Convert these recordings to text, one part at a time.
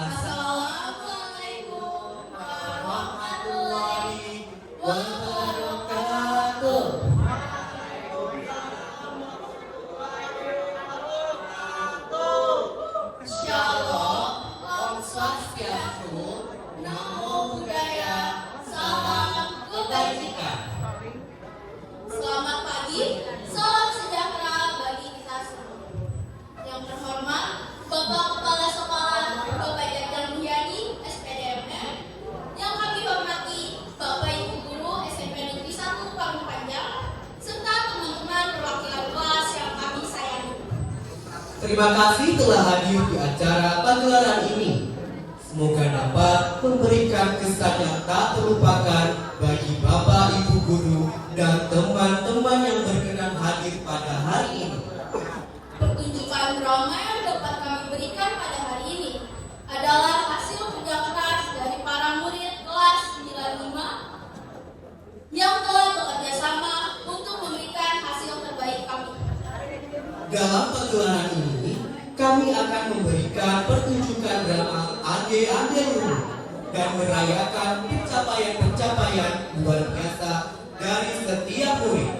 Assalamualaikum warahmatullahi wabarakatuh. Shalom, Om Swastiastu, Namo Buddhaya, salam kebajikan. Selamat pagi, salam sejahtera bagi kita semua. Yang terhormat Bapak Kepala Sekolah Bapak Jajang Mulyani, SPDMR. Yang kami hormati Bapak Ibu Guru SMP Negeri 1 Parung Panjang, serta teman-teman perwakilan kelas yang kami sayangi. Terima kasih telah hadir di acara pagelaran ini. Semoga dapat memberikan kesan yang tak terlupakan bagi Bapak Ibu Guru dan teman-teman yang berkenan hadir pada hari ini. Pertunjukan drama yang dapat kami berikan pada hari ini adalah hasil kerja keras dari para murid kelas 95 yang telah bekerja sama untuk memberikan hasil terbaik kami. Dalam pagelaran ini, kami akan memberikan pertunjukan drama Ade-Ade Lulu dan merayakan pencapaian-pencapaian luar biasa dari setiap murid.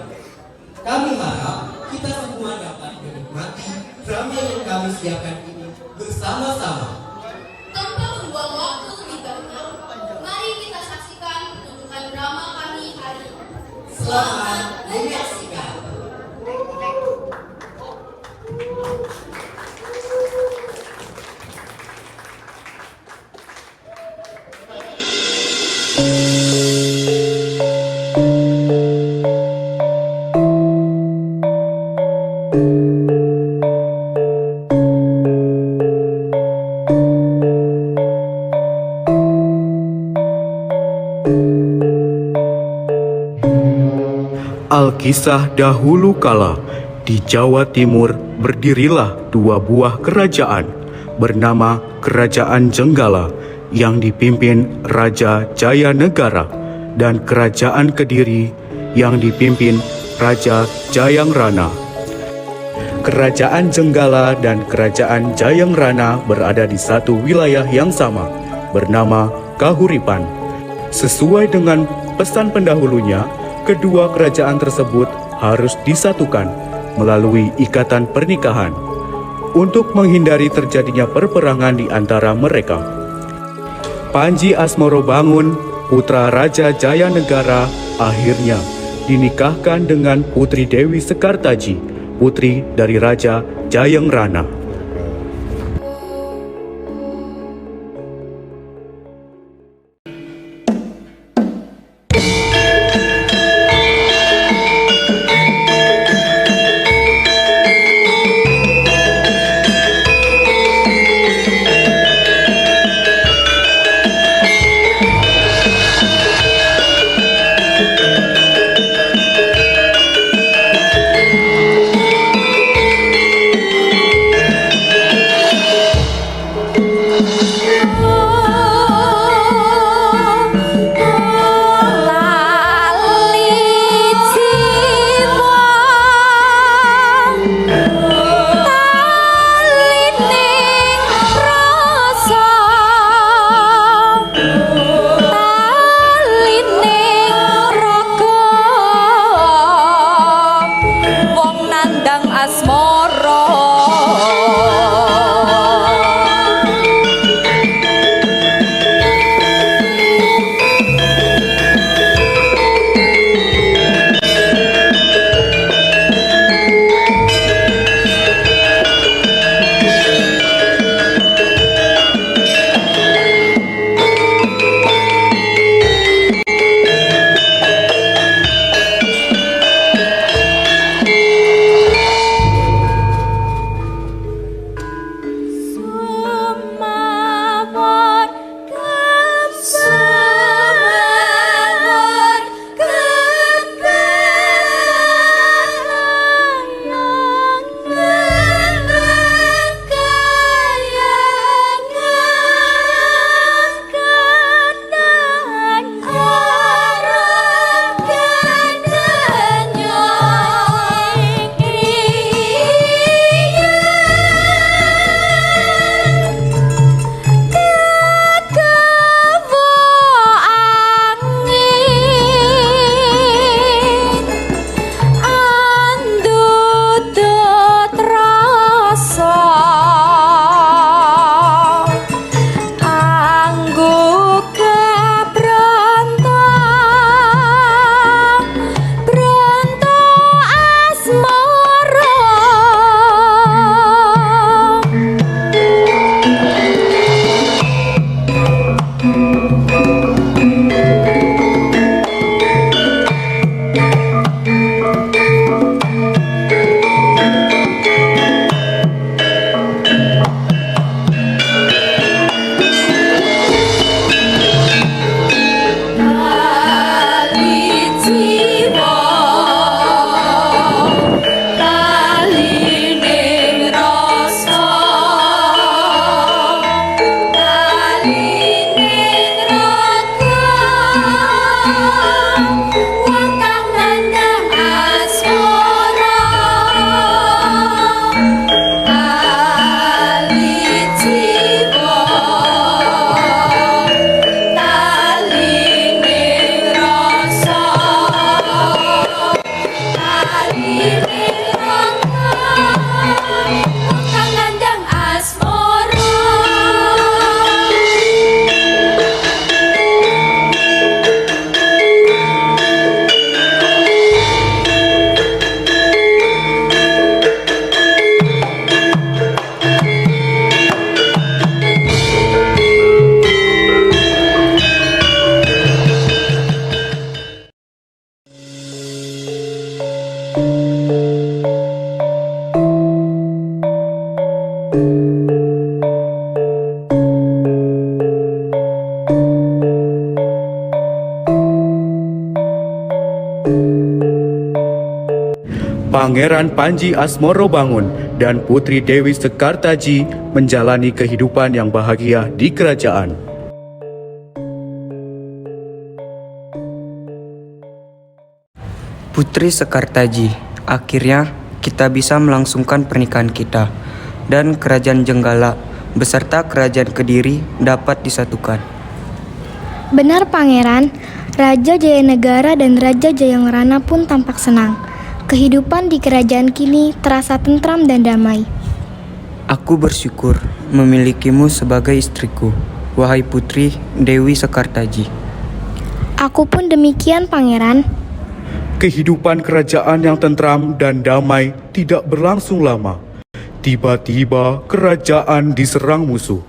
Kami harap kita semua dapat menikmati drama yang kami siapkan ini bersama-sama. Tanpa membuang waktu lebih banyak, mari kita saksikan pertunjukan drama kami hari ini. Selamat menyaksikan. Alkisah dahulu kala, di Jawa Timur berdirilah dua buah kerajaan bernama Kerajaan Jenggala yang dipimpin Raja Jayanegara dan Kerajaan Kediri yang dipimpin Raja Jayangrana. Kerajaan Jenggala dan Kerajaan Jayangrana berada di satu wilayah yang sama bernama Kahuripan. Sesuai dengan pesan pendahulunya, kedua kerajaan tersebut harus disatukan melalui ikatan pernikahan untuk menghindari terjadinya perperangan di antara mereka. Panji Asmoro Bangun, putra Raja Jayanegara, akhirnya dinikahkan dengan Putri Dewi Sekartaji, putri dari Raja Jayangrana. Pangeran Panji Asmorobangun dan Putri Dewi Sekartaji menjalani kehidupan yang bahagia di kerajaan. Putri Sekartaji, akhirnya kita bisa melangsungkan pernikahan kita dan kerajaan Jenggala beserta kerajaan Kediri dapat disatukan. Benar Pangeran, Raja Jayanegara dan Raja Jayangrana pun tampak senang. Kehidupan di kerajaan kini terasa tentram dan damai. Aku bersyukur memilikimu sebagai istriku, wahai Putri Dewi Sekartaji. Aku pun demikian Pangeran. Kehidupan kerajaan yang tentram dan damai tidak berlangsung lama. Tiba-tiba kerajaan diserang musuh.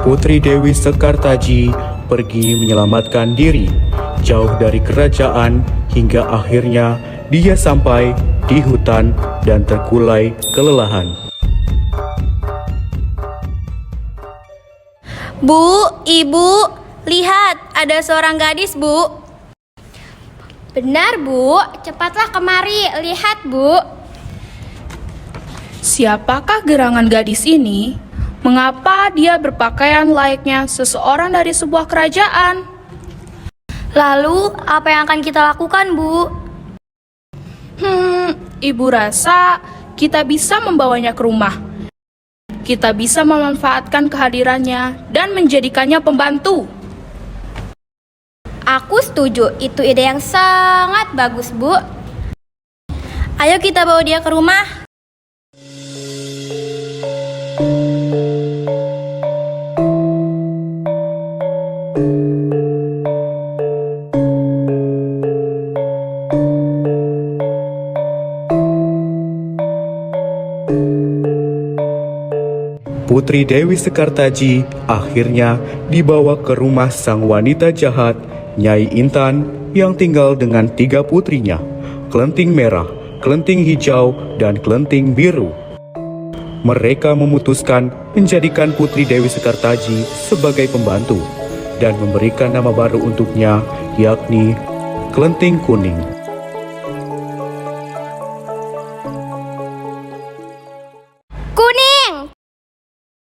Putri Dewi Sekartaji pergi menyelamatkan diri jauh dari kerajaan hingga akhirnya dia sampai di hutan dan terkulai kelelahan. Bu, Ibu, lihat ada seorang gadis, Bu. Benar Bu, cepatlah kemari, lihat Bu. Siapakah gerangan gadis ini? Mengapa dia berpakaian layaknya seseorang dari sebuah kerajaan? Lalu, apa yang akan kita lakukan, Bu? Ibu rasa kita bisa membawanya ke rumah. Kita bisa memanfaatkan kehadirannya dan menjadikannya pembantu. Aku setuju, itu ide yang sangat bagus, Bu. Ayo kita bawa dia ke rumah. Putri Dewi Sekartaji akhirnya dibawa ke rumah sang wanita jahat, Nyai Intan, yang tinggal dengan 3 putrinya, Kelenting Merah, Kelenting Hijau, dan Kelenting Biru. Mereka memutuskan menjadikan Putri Dewi Sekartaji sebagai pembantu dan memberikan nama baru untuknya, yakni Kelenting Kuning. Kuning!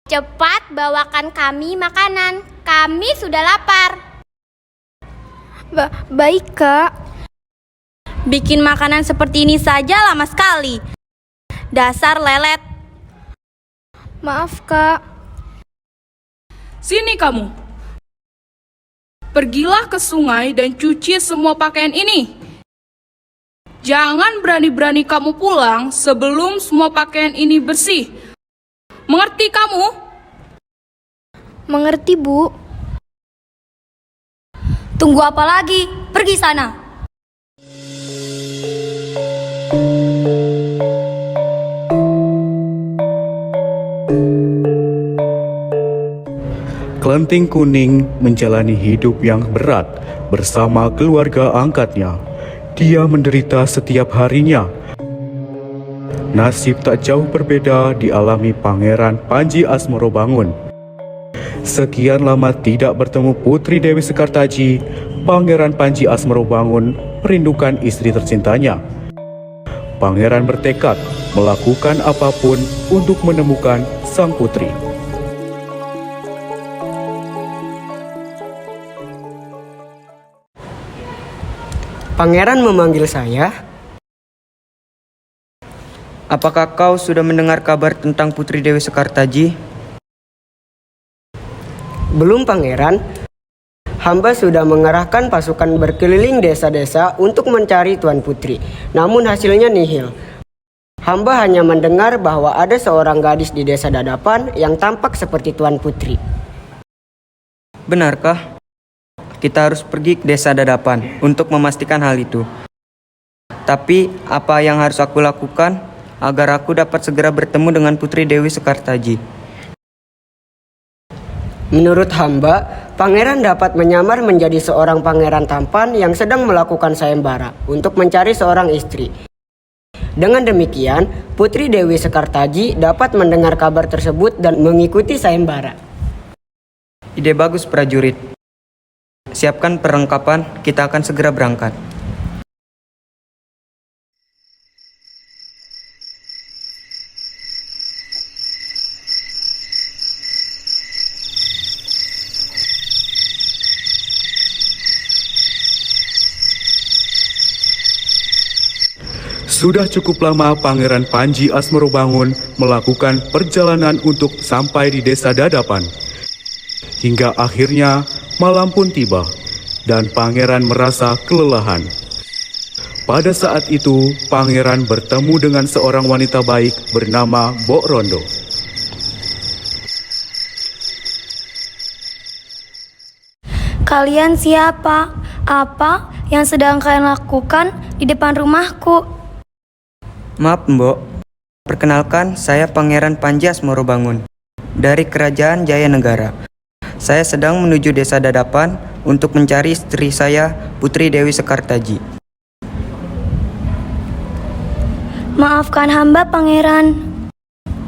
Cepat bawakan kami makanan. Kami sudah lapar. Baik Kak. Bikin makanan seperti ini saja lama sekali. Dasar lelet. Maaf Kak. Sini kamu. Pergilah ke sungai dan cuci semua pakaian ini. Jangan berani-berani kamu pulang sebelum semua pakaian ini bersih. Mengerti kamu? Mengerti, Bu. Tunggu apa lagi? Pergi sana. Kelenting Kuning menjalani hidup yang berat bersama keluarga angkatnya. Dia menderita setiap harinya. Nasib tak jauh berbeda dialami Pangeran Panji Asmorobangun. Sekian lama tidak bertemu Putri Dewi Sekartaji, Pangeran Panji Asmorobangun merindukan istri tercintanya. Pangeran bertekad melakukan apapun untuk menemukan sang putri. Pangeran memanggil saya. Apakah kau sudah mendengar kabar tentang Putri Dewi Sekartaji? Belum, Pangeran. Hamba sudah mengerahkan pasukan berkeliling desa-desa untuk mencari Tuan Putri. Namun hasilnya nihil. Hamba hanya mendengar bahwa ada seorang gadis di desa Dadapan yang tampak seperti Tuan Putri. Benarkah? Kita harus pergi ke desa Dadapan untuk memastikan hal itu. Tapi apa yang harus aku lakukan agar aku dapat segera bertemu dengan Putri Dewi Sekartaji? Menurut hamba, pangeran dapat menyamar menjadi seorang pangeran tampan yang sedang melakukan sayembara untuk mencari seorang istri. Dengan demikian, Putri Dewi Sekartaji dapat mendengar kabar tersebut dan mengikuti sayembara. Ide bagus, prajurit. Siapkan perlengkapan, kita akan segera berangkat. Sudah cukup lama Pangeran Panji Asmorobangun melakukan perjalanan untuk sampai di desa Dadapan. Hingga akhirnya malam pun tiba dan pangeran merasa kelelahan. Pada saat itu, pangeran bertemu dengan seorang wanita baik bernama Mbok Rondo. Kalian siapa? Apa yang sedang kalian lakukan di depan rumahku? Maaf, Mbok. Perkenalkan, saya Pangeran Panji Asmorobangun dari Kerajaan Jaya Negara. Saya sedang menuju desa Dadapan untuk mencari istri saya, Putri Dewi Sekartaji. Maafkan hamba, Pangeran.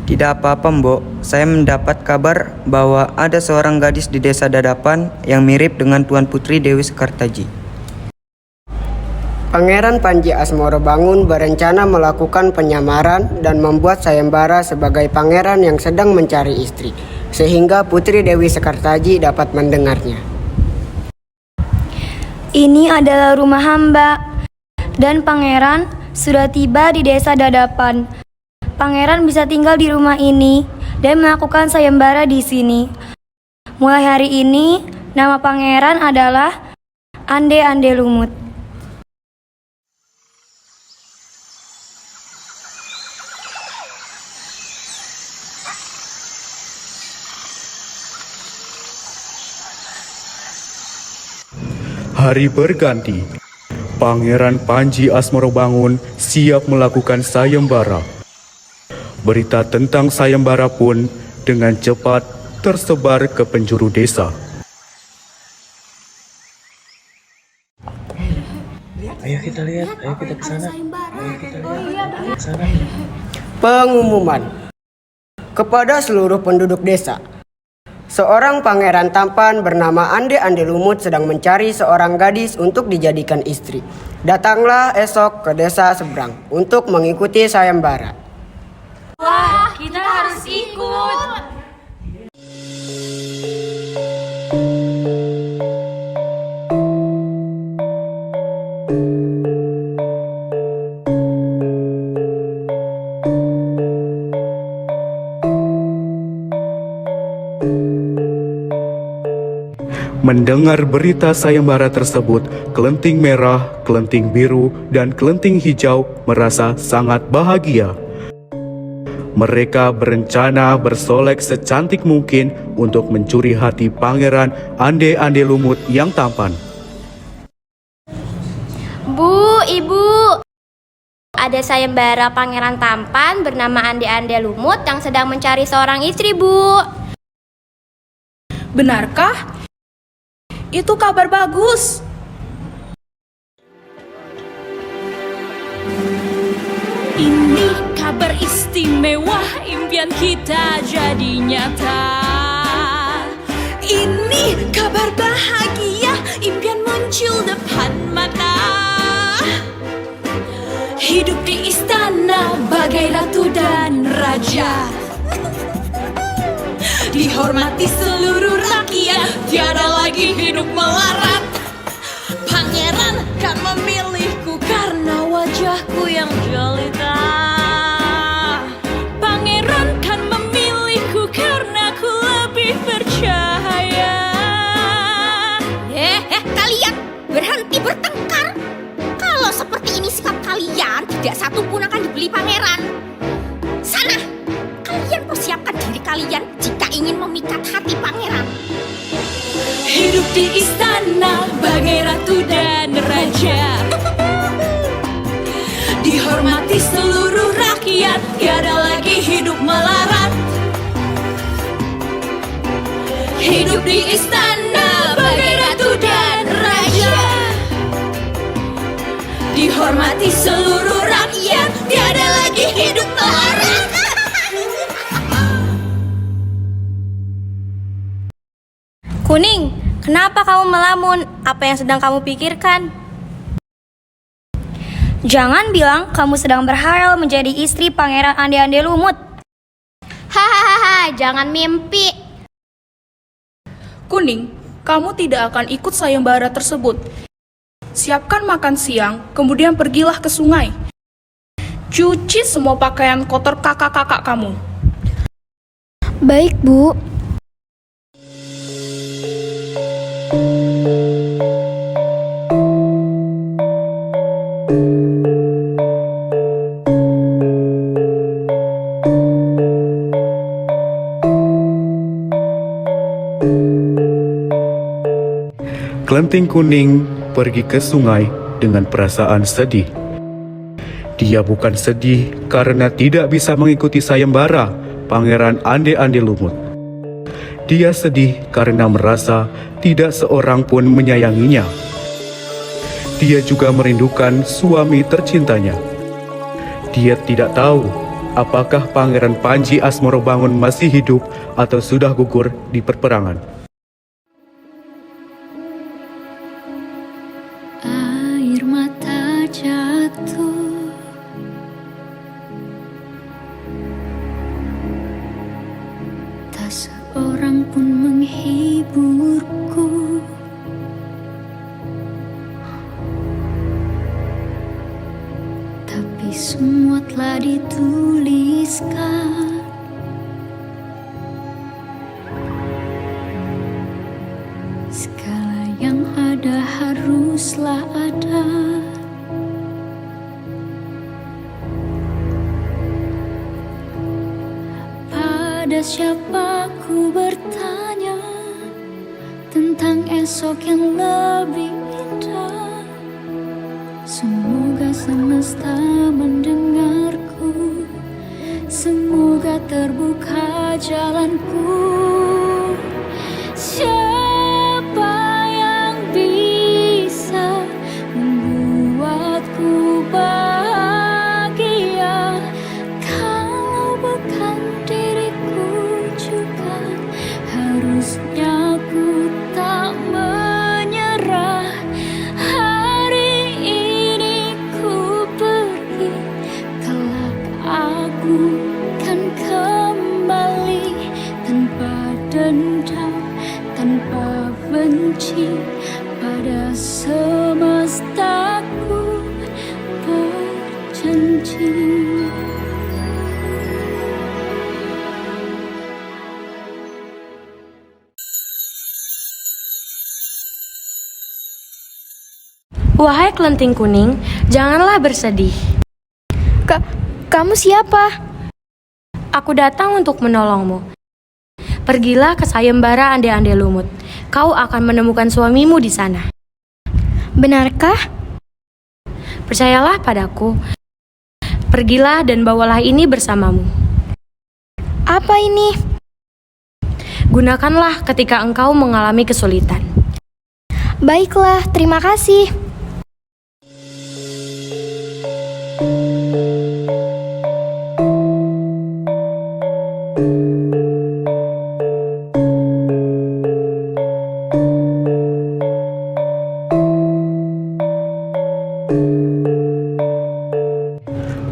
Tidak apa-apa, Mbok. Saya mendapat kabar bahwa ada seorang gadis di desa Dadapan yang mirip dengan Tuan Putri Dewi Sekartaji. Pangeran Panji Asmorobangun berencana melakukan penyamaran dan membuat sayembara sebagai pangeran yang sedang mencari istri, sehingga Putri Dewi Sekartaji dapat mendengarnya. Ini adalah rumah hamba, dan pangeran sudah tiba di desa Dadapan. Pangeran bisa tinggal di rumah ini dan melakukan sayembara di sini. Mulai hari ini, nama pangeran adalah Ande Ande Lumut. Hari berganti. Pangeran Panji Asmorobangun siap melakukan sayembara. Berita tentang sayembara pun dengan cepat tersebar ke penjuru desa. Ayo kita lihat, ayo kita ke sana. Ayo kita lihat, ke sana. Pengumuman kepada seluruh penduduk desa. Seorang pangeran tampan bernama Ande Ande Lumut sedang mencari seorang gadis untuk dijadikan istri. Datanglah esok ke desa seberang untuk mengikuti sayembara. Wah, kita harus ikut. Mendengar berita sayembara tersebut, Kelenting Merah, Kelenting Biru, dan Kelenting Hijau merasa sangat bahagia. Mereka berencana bersolek secantik mungkin untuk mencuri hati Pangeran Ande-Ande Lumut yang tampan. Bu, Ibu, ada sayembara pangeran tampan bernama Ande-Ande Lumut yang sedang mencari seorang istri, Bu. Benarkah? Itu kabar bagus. Ini kabar istimewa, impian kita jadi nyata. Ini kabar bahagia, impian muncul depan mata. Hidup di istana bagai ratu dan raja, dihormati seluruh rakyat, tiada lagi hidup melarat. Pangeran kan memilihku karena wajahku yang jelita. Pangeran kan memilihku karena ku lebih percaya. Kalian berhenti bertengkar. Kalau seperti ini sikap kalian, tidak satu pun akan dibeli pangeran. Sana, kalian persiapkan diri kalian jika ingin memikat hati pangeran. Hidup di istana bagai ratu dan raja, dihormati seluruh rakyat, tiada lagi hidup melarat. Hidup di istana bagai ratu dan raja, dihormati seluruh rakyat, tiada lagi hidup melarat. Kuning, kenapa kamu melamun? Apa yang sedang kamu pikirkan? Jangan bilang kamu sedang berhayal menjadi istri Pangeran Ande-Ande Lumut. Hahaha, jangan mimpi. Kuning, kamu tidak akan ikut sayembara tersebut. Siapkan makan siang, kemudian pergilah ke sungai. Cuci semua pakaian kotor kakak-kakak kamu. Baik, Bu. Kelenting Kuning pergi ke sungai dengan perasaan sedih. Dia bukan sedih karena tidak bisa mengikuti sayembara Pangeran Ande-Ande Lumut. Dia sedih karena merasa tidak seorang pun menyayanginya. Dia juga merindukan suami tercintanya. Dia tidak tahu apakah Pangeran Panji Asmorobangun masih hidup atau sudah gugur di peperangan. Air mata jatuh, tak seorang pun menghiburku. Tapi semua telah dituliskan. Segala yang ada haruslah ada. Pada siapa ku bertanya tentang esok yang lebih indah. Semoga semesta mendengarku, semoga terbuka jalanku. Siapa yang bisa membuatku bahagia kalau bukan diriku juga? Harusnya ku tak menyerah. Hari ini ku pergi, kelak aku kan kembali tanpa dendam, tanpa benci. Pada semestaku berjanji. Wahai Kelenting Kuning, janganlah bersedih. Kamu siapa? Aku datang untuk menolongmu. Pergilah ke sayembara ande-ande lumut. Kau akan menemukan suamimu di sana. Benarkah? Percayalah padaku. Pergilah dan bawalah ini bersamamu. Apa ini? Gunakanlah ketika engkau mengalami kesulitan. Baiklah, terima kasih.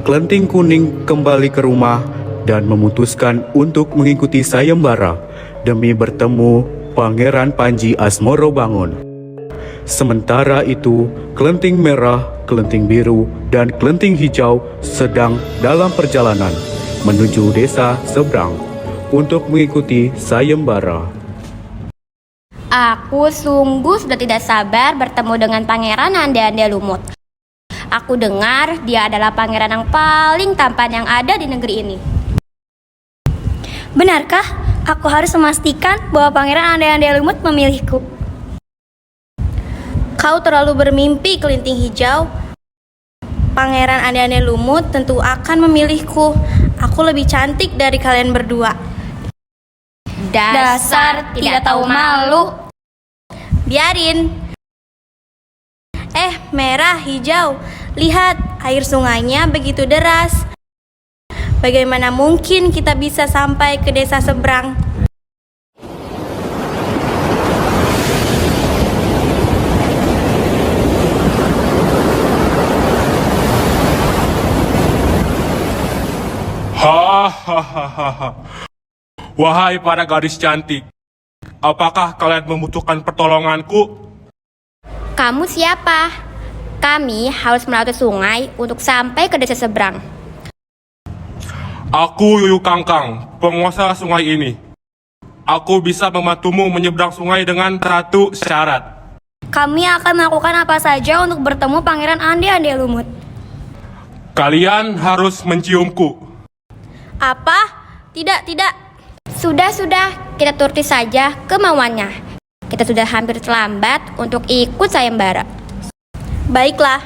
Kelenting kuning kembali ke rumah dan memutuskan untuk mengikuti sayembara demi bertemu Pangeran Panji Asmorobangun. Sementara itu, kelenting merah, kelenting biru, dan kelenting hijau sedang dalam perjalanan menuju desa seberang untuk mengikuti sayembara. Aku sungguh sudah tidak sabar bertemu dengan Pangeran Ande-ande Lumut. Aku dengar dia adalah pangeran yang paling tampan yang ada di negeri ini. Benarkah? Aku harus memastikan bahwa Pangeran Ande-ande Lumut memilihku. Kau terlalu bermimpi, kelinting hijau. Pangeran Ande-ande Lumut tentu akan memilihku. Aku lebih cantik dari kalian berdua. Dasar tidak tahu malu. Biarin. Merah, hijau. Lihat, air sungainya begitu deras. Bagaimana mungkin kita bisa sampai ke desa seberang? Hahaha. Wahai para gadis cantik, apakah kalian membutuhkan pertolonganku? Kamu siapa? Kami harus melewati sungai untuk sampai ke desa seberang. Aku Yuyu Kangkang, penguasa sungai ini. Aku bisa membantumu menyeberang sungai dengan satu syarat. Kami akan melakukan apa saja untuk bertemu Pangeran Ande-ande Lumut. Kalian harus menciumku. Apa? Tidak. Sudah, kita turuti saja kemauannya. Kita sudah hampir terlambat untuk ikut sayembara. Baiklah.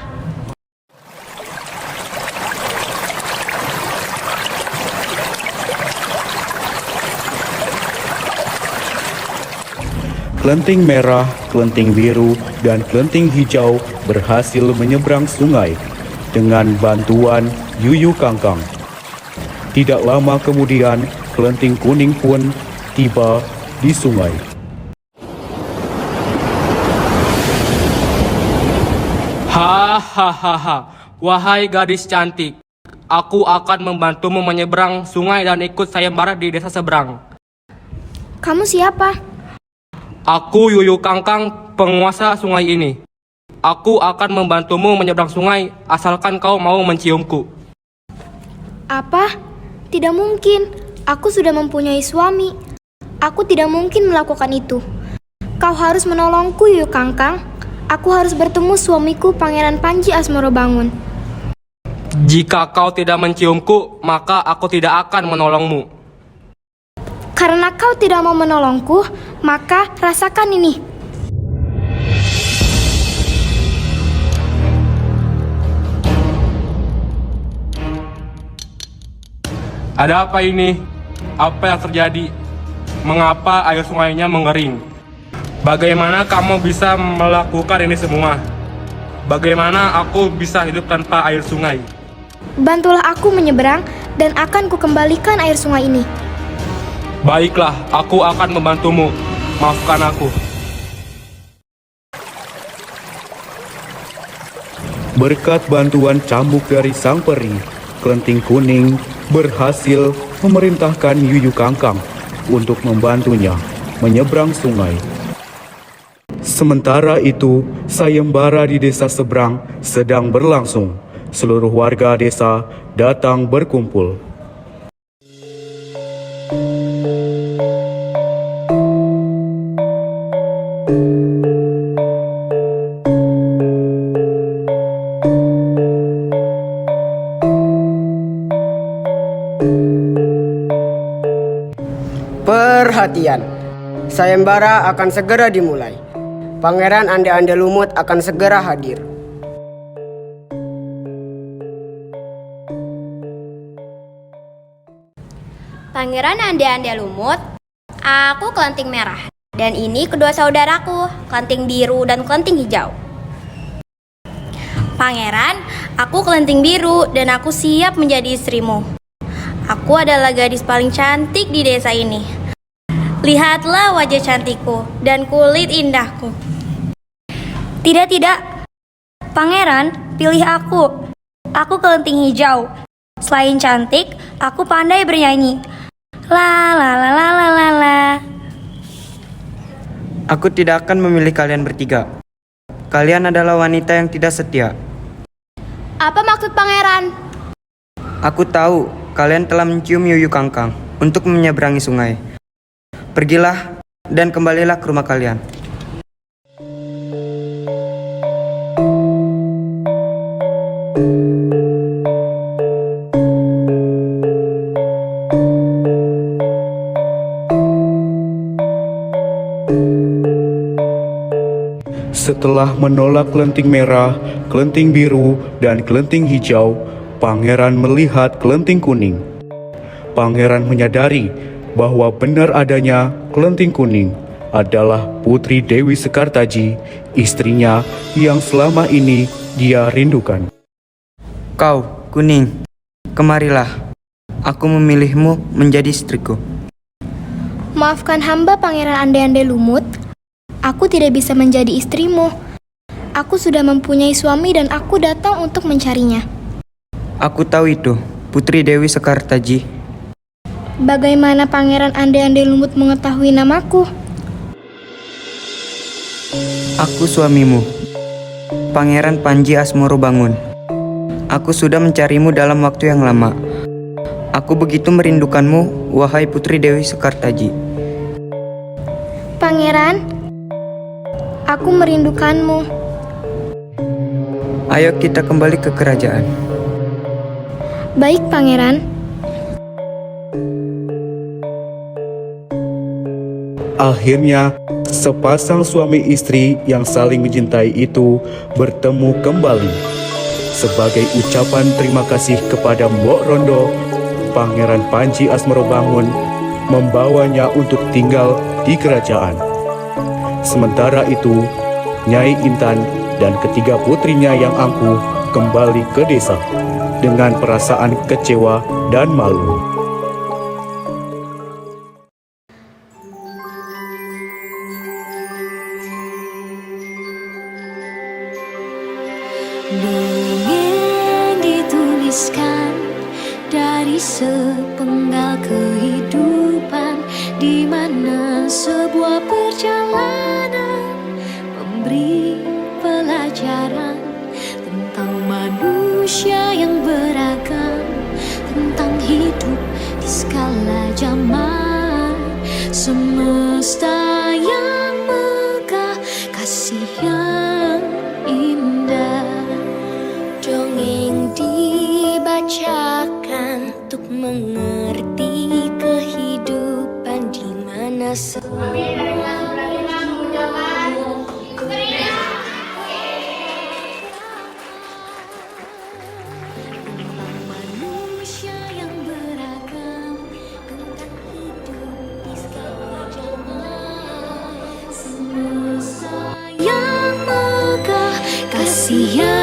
Kelenting merah, kelenting biru, dan kelenting hijau berhasil menyeberang sungai dengan bantuan Yuyu Kangkang. Tidak lama kemudian, kelenting kuning pun tiba di sungai. Hahaha, wahai gadis cantik, aku akan membantumu menyeberang sungai dan ikut sayembara di desa seberang. Kamu siapa? Aku Yuyu Kangkang, penguasa sungai ini. Aku akan membantumu menyeberang sungai asalkan kau mau menciumku. Apa? Tidak mungkin. Aku sudah mempunyai suami. Aku tidak mungkin melakukan itu. Kau harus menolongku, Yuyu Kangkang. Aku harus bertemu suamiku, Pangeran Panji Asmorobangun. Jika kau tidak menciumku, maka aku tidak akan menolongmu. Karena kau tidak mau menolongku, maka rasakan ini. Ada apa ini? Apa yang terjadi? Mengapa air sungainya mengering? Bagaimana kamu bisa melakukan ini semua? Bagaimana aku bisa hidup tanpa air sungai? Bantulah aku menyeberang dan akan kukembalikan air sungai ini. Baiklah, aku akan membantumu. Maafkan aku. Berkat bantuan cambuk dari sang peri, kelenting kuning berhasil memerintahkan Yuyu Kangkang untuk membantunya menyeberang sungai. Sementara itu, sayembara di desa seberang sedang berlangsung. Seluruh warga desa datang berkumpul. perhatian. Sayembara akan segera dimulai. Pangeran Ande-Ande Lumut akan segera hadir. Pangeran Ande-Ande Lumut, aku Kelenting Merah. Dan ini kedua saudaraku, Kelenting Biru dan Kelenting Hijau. Pangeran, aku Kelenting Biru dan aku siap menjadi istrimu. Aku adalah gadis paling cantik di desa ini. Lihatlah wajah cantikku dan kulit indahku. Tidak, tidak. Pangeran, pilih aku. Aku Kelenting Hijau. Selain cantik, aku pandai bernyanyi. La la la la la la la. Aku tidak akan memilih kalian bertiga. Kalian adalah wanita yang tidak setia. Apa maksud pangeran? Aku tahu kalian telah mencium Yuyu Kangkang untuk menyeberangi sungai. Pergilah dan kembalilah ke rumah kalian. Setelah menolak Kelenting Merah, Kelenting Biru, dan Kelenting Hijau, Pangeran melihat Kelenting Kuning. Pangeran menyadari bahwa benar adanya Kelenting Kuning adalah Putri Dewi Sekartaji, istrinya yang selama ini dia rindukan. Kau, Kuning, kemarilah. Aku memilihmu menjadi istriku. Maafkan hamba Pangeran Ande-Ande Lumut. Aku tidak bisa menjadi istrimu. Aku sudah mempunyai suami dan aku datang untuk mencarinya. Aku tahu itu, Putri Dewi Sekartaji. Bagaimana Pangeran Ande-Ande Lumut mengetahui namaku? Aku suamimu, Pangeran Panji Asmoro Bangun. Aku sudah mencarimu dalam waktu yang lama. Aku begitu merindukanmu, wahai Putri Dewi Sekartaji. Pangeran, aku merindukanmu. Ayo kita kembali ke kerajaan. Baik, Pangeran. Akhirnya, sepasang suami istri yang saling mencintai itu bertemu kembali. Sebagai ucapan terima kasih kepada Mbok Rondo, Pangeran Panji Asmoro Bangun membawanya untuk tinggal di kerajaan. Sementara itu, Nyai Intan dan ketiga putrinya yang angkuh kembali ke desa dengan perasaan kecewa dan malu. Dongeng dituliskan dari sepenggal kehidupan, di mana sebuah perjalanan memberi pelajaran tentang manusia yang beragam, tentang hidup di skala zaman, semesta yang megah, kasih yang indah. Dongeng dibacakan untuk mengerti kehidupan di mana semua manusia yang beragam, tentang hidup di segala zaman, semesta yang megah, kasih yang